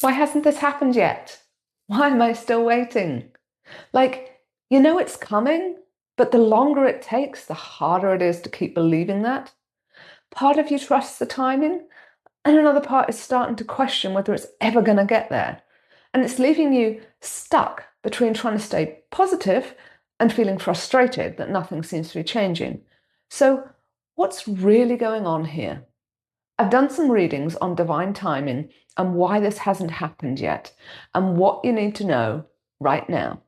Why hasn't this happened yet? Why am I still waiting? Like, you know it's coming, but the longer it takes, the harder it is to keep believing that. Part of you trusts the timing, and another part is starting to question whether it's ever going to get there. And it's leaving you stuck between trying to stay positive and feeling frustrated that nothing seems to be changing. So, what's really going on here? I've done some readings on divine timing and why this hasn't happened yet, and what you need to know right now.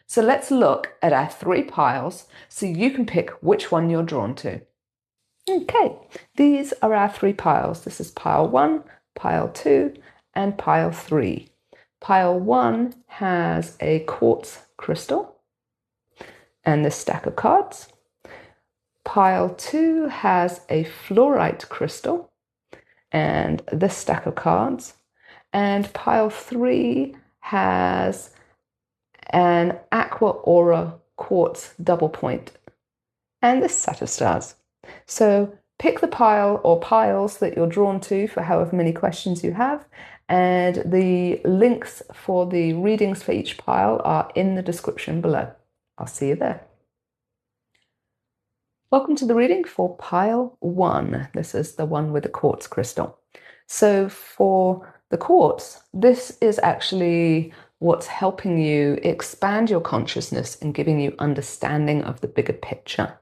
So let's look at our three piles so you can pick which one you're drawn to. Okay, these are our three piles. This is pile 1, pile 2, and pile 3. Pile 1 has a quartz crystal and this stack of cards. Pile 2 has a fluorite crystal and this stack of cards. And pile 3 has an aqua aura quartz double point and this set of stars. So pick the pile or piles that you're drawn to for however many questions you have, and the links for the readings for each pile are in the description below. I'll see you there. Welcome to the reading for pile 1. This is the one with the quartz crystal. So for the quartz, this is actually what's helping you expand your consciousness and giving you understanding of the bigger picture.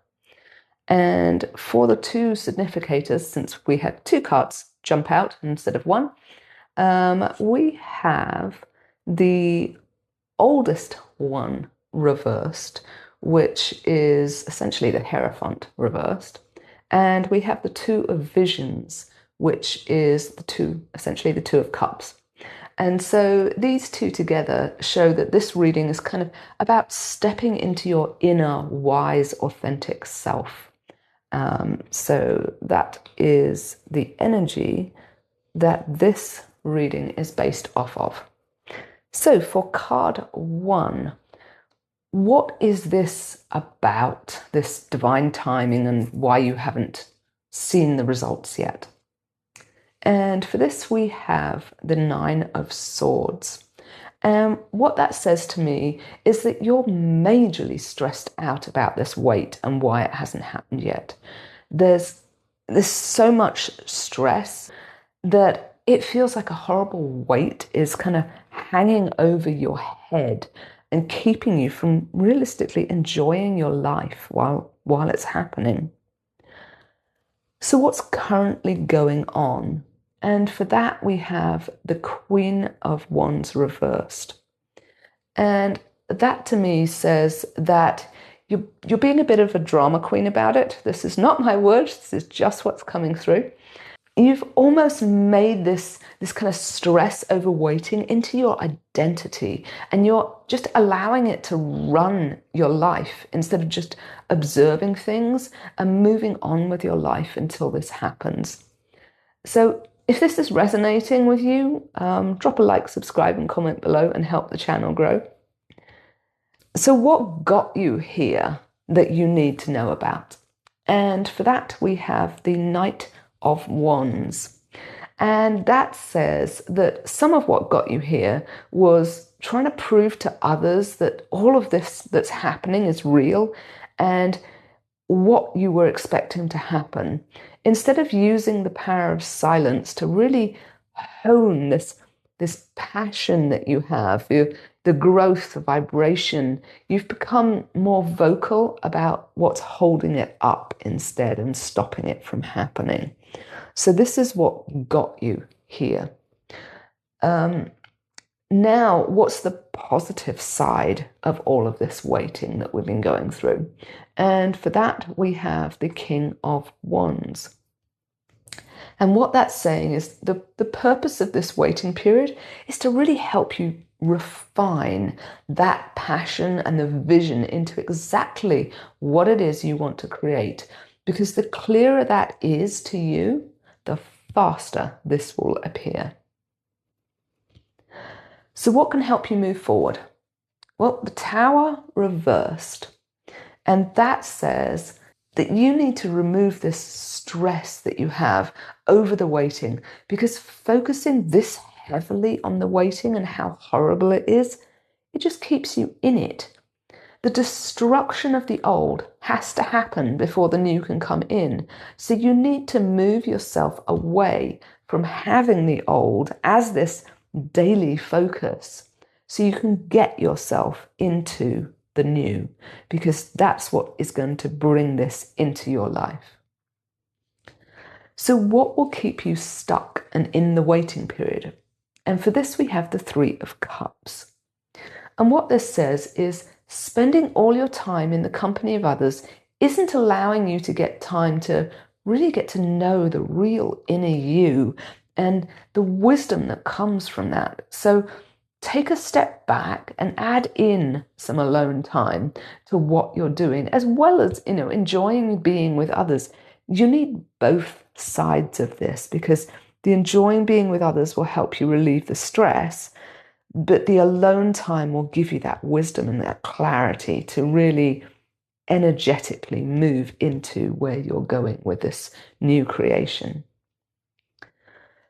And for the two significators, since we had two cards jump out instead of one, we have the oldest one reversed, which is essentially the Hierophant reversed. And we have the Two of Visions, which is essentially the Two of Cups. And so these two together show that this reading is kind of about stepping into your inner, wise, authentic self. So that is the energy that this reading is based off of. So for card 1, what is this about, this divine timing, and why you haven't seen the results yet? And for this, we have the Nine of Swords. And what that says to me is that you're majorly stressed out about this weight and why it hasn't happened yet. There's so much stress that it feels like a horrible weight is kind of hanging over your head and keeping you from realistically enjoying your life while it's happening. So what's currently going on? And for that, we have the Queen of Wands reversed. And that to me says that you're being a bit of a drama queen about it. This is not my words, this is just what's coming through. You've almost made this kind of stress over waiting into your identity, and you're just allowing it to run your life instead of just observing things and moving on with your life until this happens. So if this is resonating with you, drop a like, subscribe, and comment below and help the channel grow. So what got you here that you need to know about? And for that, we have the Knight of Wands. And that says that some of what got you here was trying to prove to others that all of this that's happening is real and what you were expecting to happen. Instead of using the power of silence to really hone this passion that you have, the growth, the vibration, you've become more vocal about what's holding it up instead and stopping it from happening. So this is what got you here. Now, what's the positive side of all of this waiting that we've been going through? And for that, we have the King of Wands. And what that's saying is the purpose of this waiting period is to really help you refine that passion and the vision into exactly what it is you want to create. Because the clearer that is to you, the faster this will appear. So what can help you move forward? Well, the Tower reversed. And that says that you need to remove this stress that you have over the waiting, because focusing this heavily on the waiting and how horrible it is, it just keeps you in it. The destruction of the old has to happen before the new can come in. So you need to move yourself away from having the old as this daily focus so you can get yourself into the new, because that's what is going to bring this into your life. So what will keep you stuck and in the waiting period? And for this, we have the Three of Cups. And what this says is spending all your time in the company of others isn't allowing you to get time to really get to know the real inner you and the wisdom that comes from that. So take a step back and add in some alone time to what you're doing, as well as, enjoying being with others. You need both sides of this, because the enjoying being with others will help you relieve the stress, but the alone time will give you that wisdom and that clarity to really energetically move into where you're going with this new creation.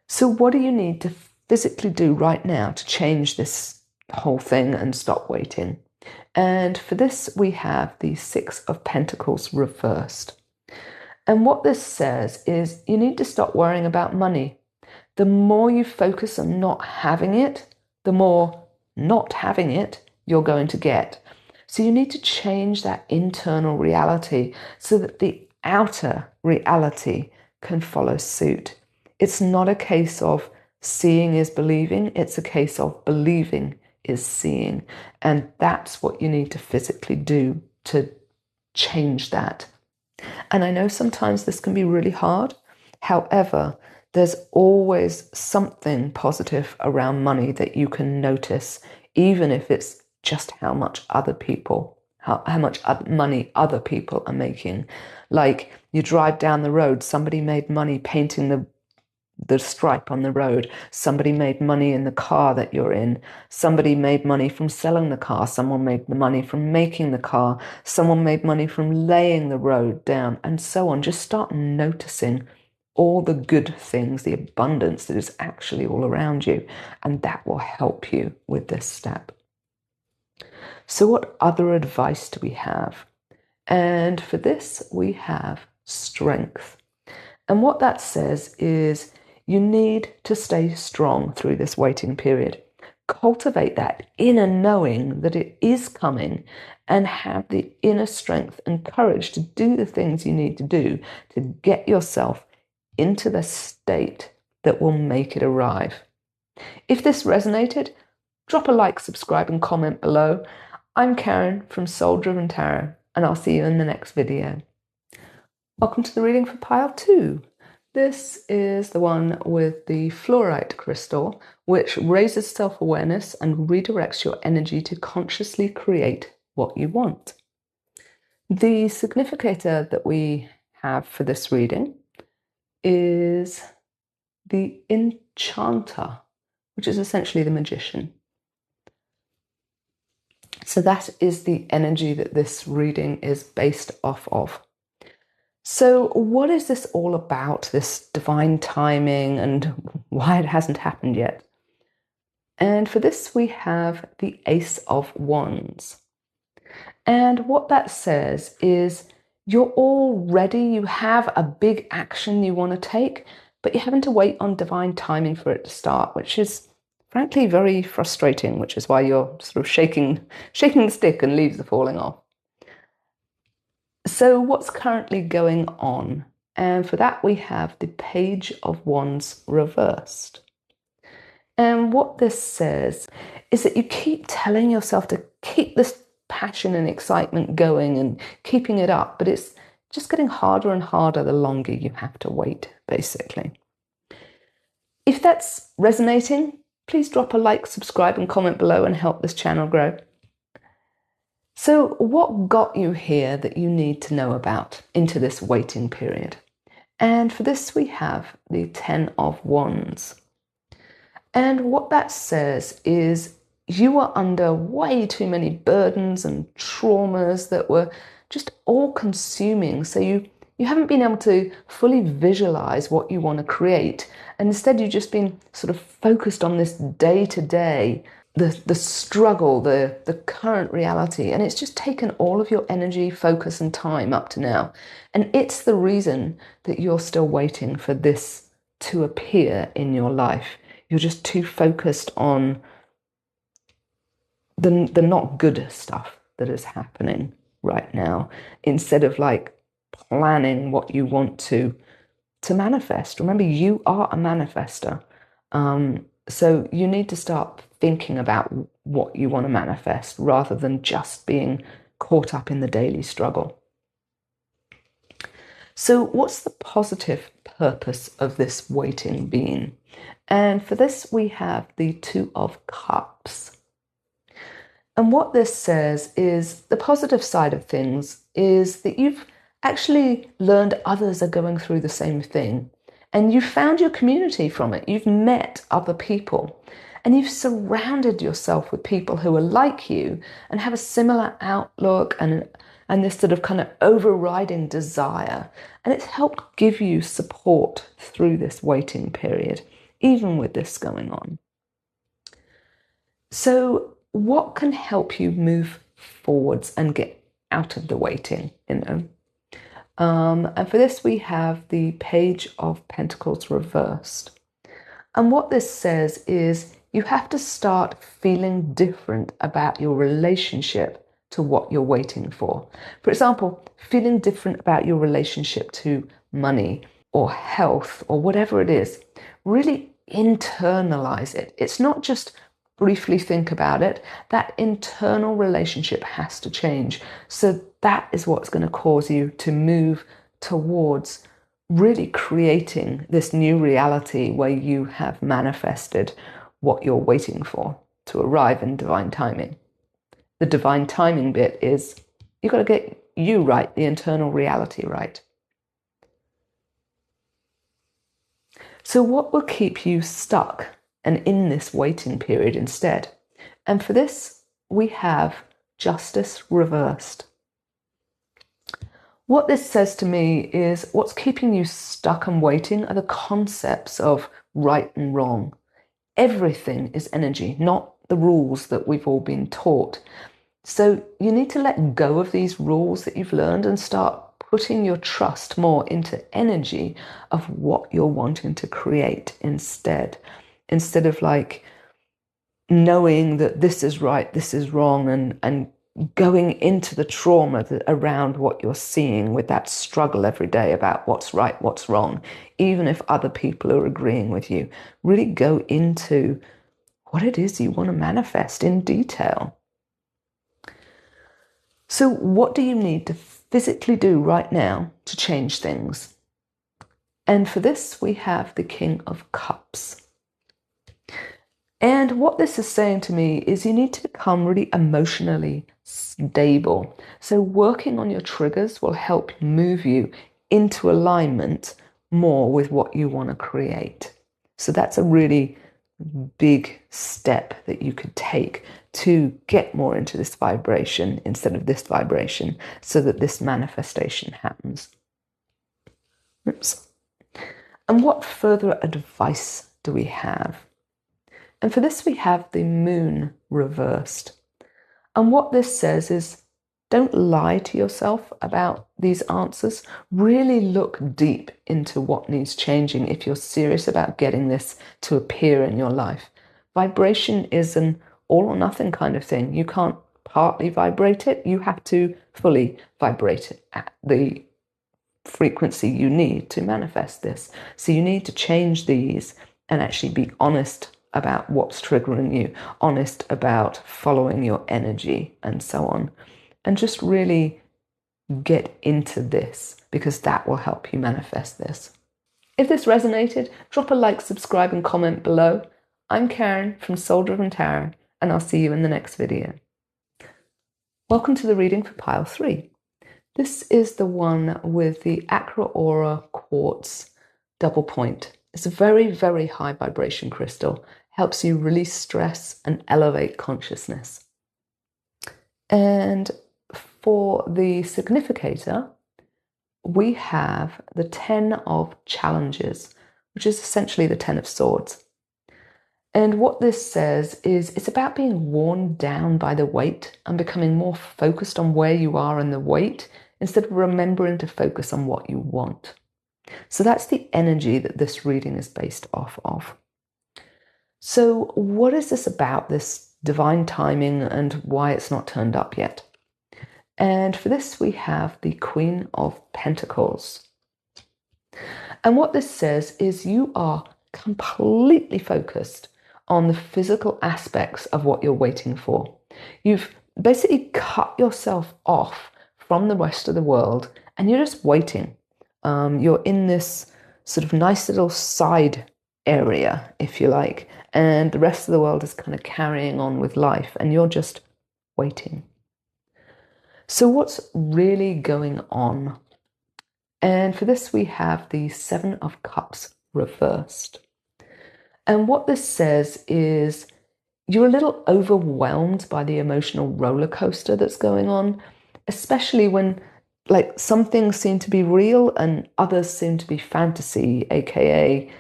So what do you need to physically do right now to change this whole thing and stop waiting? And for this, we have the Six of Pentacles reversed. And what this says is you need to stop worrying about money. The more you focus on not having it, the more not having it you're going to get. So you need to change that internal reality so that the outer reality can follow suit. It's not a case of seeing is believing, it's a case of believing is seeing. And that's what you need to physically do to change that. And I know sometimes this can be really hard. However, there's always something positive around money that you can notice, even if it's just how much money other people are making. Like, you drive down the road, somebody made money painting the stripe on the road. Somebody made money in the car that you're in. Somebody made money from selling the car. Someone made the money from making the car. Someone made money from laying the road down, and so on. Just start noticing all the good things, the abundance that is actually all around you, and that will help you with this step. So what other advice do we have? And for this, we have strength. And what that says is you need to stay strong through this waiting period. Cultivate that inner knowing that it is coming, and have the inner strength and courage to do the things you need to do to get yourself into the state that will make it arrive. If this resonated, drop a like, subscribe, and comment below. I'm Karen from Soul Driven Tarot, and I'll see you in the next video. Welcome to the reading for pile 2. This is the one with the fluorite crystal, which raises self-awareness and redirects your energy to consciously create what you want. The significator that we have for this reading is the enchanter, which is essentially the magician. So that is the energy that this reading is based off of. So what is this all about, this divine timing, and why it hasn't happened yet? And for this, we have the Ace of Wands. And what that says is you're all ready, you have a big action you want to take, but you're having to wait on divine timing for it to start, which is frankly very frustrating, which is why you're sort of shaking the stick and leaves are falling off. So what's currently going on? And for that, we have the Page of Wands reversed. And what this says is that you keep telling yourself to keep this passion and excitement going and keeping it up, but it's just getting harder and harder the longer you have to wait, basically. If that's resonating, please drop a like, subscribe, and comment below and help this channel grow. So what got you here that you need to know about into this waiting period? And for this, we have the Ten of Wands. And what that says is you were under way too many burdens and traumas that were just all consuming. So you you haven't been able to fully visualize what you want to create. And instead, you've just been sort of focused on this day to day, the struggle, the current reality. And it's just taken all of your energy, focus, and time up to now. And it's the reason that you're still waiting for this to appear in your life. You're just too focused on the not good stuff that is happening right now, instead of like planning what you want to manifest. Remember, you are a manifester. So you need to start thinking about what you want to manifest rather than just being caught up in the daily struggle. So what's the positive purpose of this waiting being? And for this, we have the Two of Cups. And what this says is the positive side of things is that you've actually learned others are going through the same thing. And you've found your community from it. You've met other people. And you've surrounded yourself with people who are like you and have a similar outlook and this sort of kind of overriding desire. And it's helped give you support through this waiting period, even with this going on. So what can help you move forwards and get out of the waiting, And for this, we have the Page of Pentacles reversed. And what this says is you have to start feeling different about your relationship to what you're waiting for. For example, feeling different about your relationship to money or health or whatever it is. Really internalize it. It's not just briefly think about it. That internal relationship has to change. So that is what's going to cause you to move towards really creating this new reality where you have manifested what you're waiting for to arrive in divine timing. The divine timing bit is you've got to get you right, the internal reality right. So what will keep you stuck and in this waiting period instead? And for this, we have Justice reversed. What this says to me is what's keeping you stuck and waiting are the concepts of right and wrong. Everything is energy, not the rules that we've all been taught. So you need to let go of these rules that you've learned and start putting your trust more into energy of what you're wanting to create instead of like knowing that this is right, this is wrong, and going into the trauma around what you're seeing with that struggle every day about what's right, what's wrong, even if other people are agreeing with you. Really go into what it is you want to manifest in detail. So what do you need to physically do right now to change things? And for this, we have the King of Cups. And what this is saying to me is you need to become really emotionally stable. So working on your triggers will help move you into alignment more with what you want to create. So that's a really big step that you could take to get more into this vibration instead of this vibration so that this manifestation happens. Oops. And what further advice do we have? And for this, we have the Moon reversed. And what this says is don't lie to yourself about these answers. Really look deep into what needs changing if you're serious about getting this to appear in your life. Vibration is an all or nothing kind of thing. You can't partly vibrate it. You have to fully vibrate it at the frequency you need to manifest this. So you need to change these and actually be honest about what's triggering you, honest about following your energy and so on. And just really get into this because that will help you manifest this. If this resonated, drop a like, subscribe and comment below. I'm Karen from Soul Driven Tarot and I'll see you in the next video. Welcome to the reading for pile 3. This is the one with the Acra Aura Quartz double point. It's a very, very high vibration crystal. Helps you release stress and elevate consciousness. And for the significator, we have the 10 of challenges, which is essentially the 10 of swords. And what this says is it's about being worn down by the weight and becoming more focused on where you are in the weight instead of remembering to focus on what you want. So that's the energy that this reading is based off of. So what is this about, this divine timing, and why it's not turned up yet? And for this, we have the Queen of Pentacles. And what this says is you are completely focused on the physical aspects of what you're waiting for. You've basically cut yourself off from the rest of the world and you're just waiting. You're in this sort of nice little side area, if you like, and the rest of the world is kind of carrying on with life and you're just waiting. So what's really going on? And for this, we have the Seven of Cups reversed. And what this says is you're a little overwhelmed by the emotional roller coaster that's going on, especially when like some things seem to be real and others seem to be fantasy, aka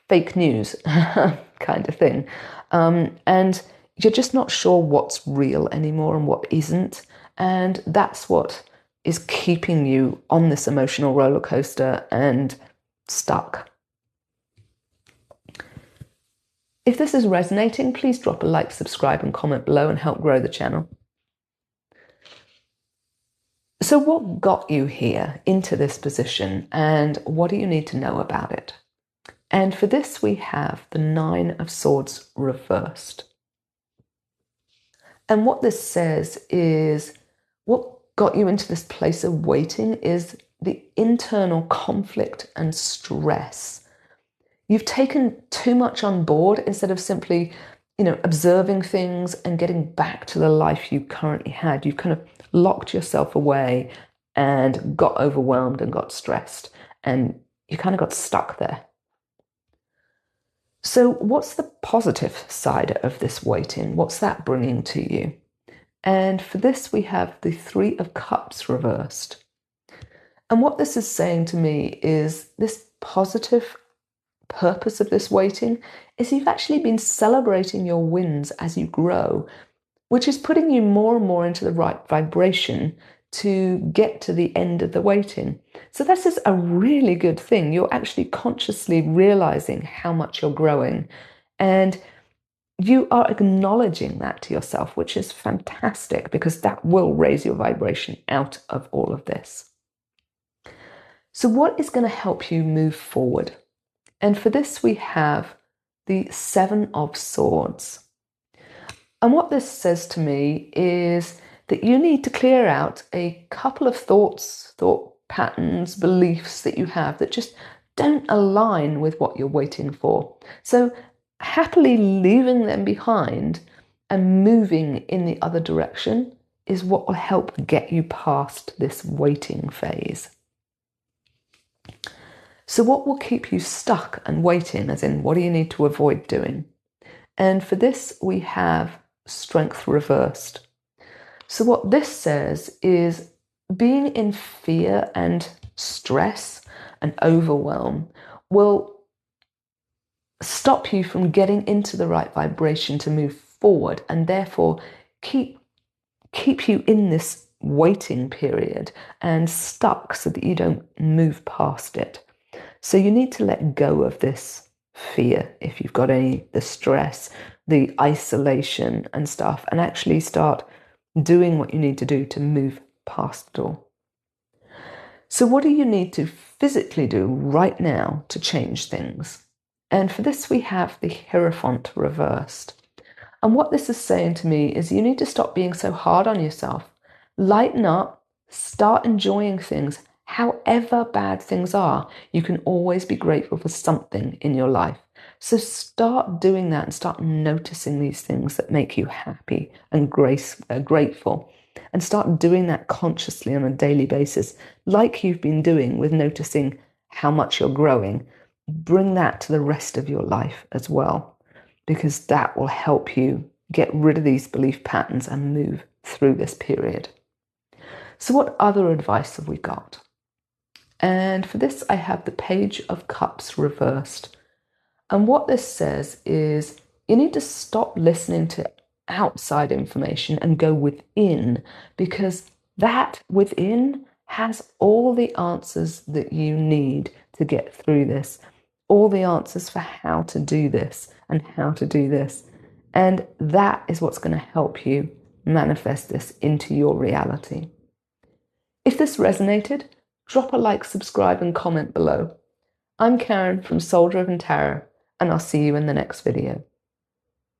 fake news kind of thing. And you're just not sure what's real anymore and what isn't. And that's what is keeping you on this emotional roller coaster and stuck. If this is resonating, please drop a like, subscribe, and comment below and help grow the channel. So what got you here into this position and what do you need to know about it? And for this, we have the Nine of Swords reversed. And what this says is what got you into this place of waiting is the internal conflict and stress. You've taken too much on board instead of simply, observing things and getting back to the life you currently had. You've kind of locked yourself away and got overwhelmed and got stressed, and you kind of got stuck there. So what's the positive side of this waiting? What's that bringing to you? And for this, we have the Three of Cups reversed. And what this is saying to me is this positive purpose of this waiting is you've actually been celebrating your wins as you grow, which is putting you more and more into the right vibration to get to the end of the waiting. So this is a really good thing. You're actually consciously realizing how much you're growing and you are acknowledging that to yourself, which is fantastic because that will raise your vibration out of all of this. So what is going to help you move forward? And for this, we have the Seven of Swords. And what this says to me is that you need to clear out a couple of thought patterns, beliefs that you have that just don't align with what you're waiting for. So happily leaving them behind and moving in the other direction is what will help get you past this waiting phase. So what will keep you stuck and waiting, as in what do you need to avoid doing? And for this, we have Strength reversed. So what this says is being in fear and stress and overwhelm will stop you from getting into the right vibration to move forward and therefore keep you in this waiting period and stuck so that you don't move past it. So you need to let go of this fear, if you've got the stress, the isolation and stuff, and actually start doing what you need to do to move past it all. So what do you need to physically do right now to change things? And for this, we have the Hierophant reversed. And what this is saying to me is you need to stop being so hard on yourself. Lighten up, start enjoying things. However bad things are, you can always be grateful for something in your life. So start doing that and start noticing these things that make you happy and grateful. And start doing that consciously on a daily basis, like you've been doing with noticing how much you're growing. Bring that to the rest of your life as well, because that will help you get rid of these belief patterns and move through this period. So what other advice have we got? And for this, I have the Page of Cups reversed. And what this says is you need to stop listening to outside information and go within, because that within has all the answers that you need to get through this, all the answers for how to do this and how to do this. And that is what's going to help you manifest this into your reality. If this resonated, drop a like, subscribe, and comment below. I'm Karen from Soul Driven Tarot, and I'll see you in the next video.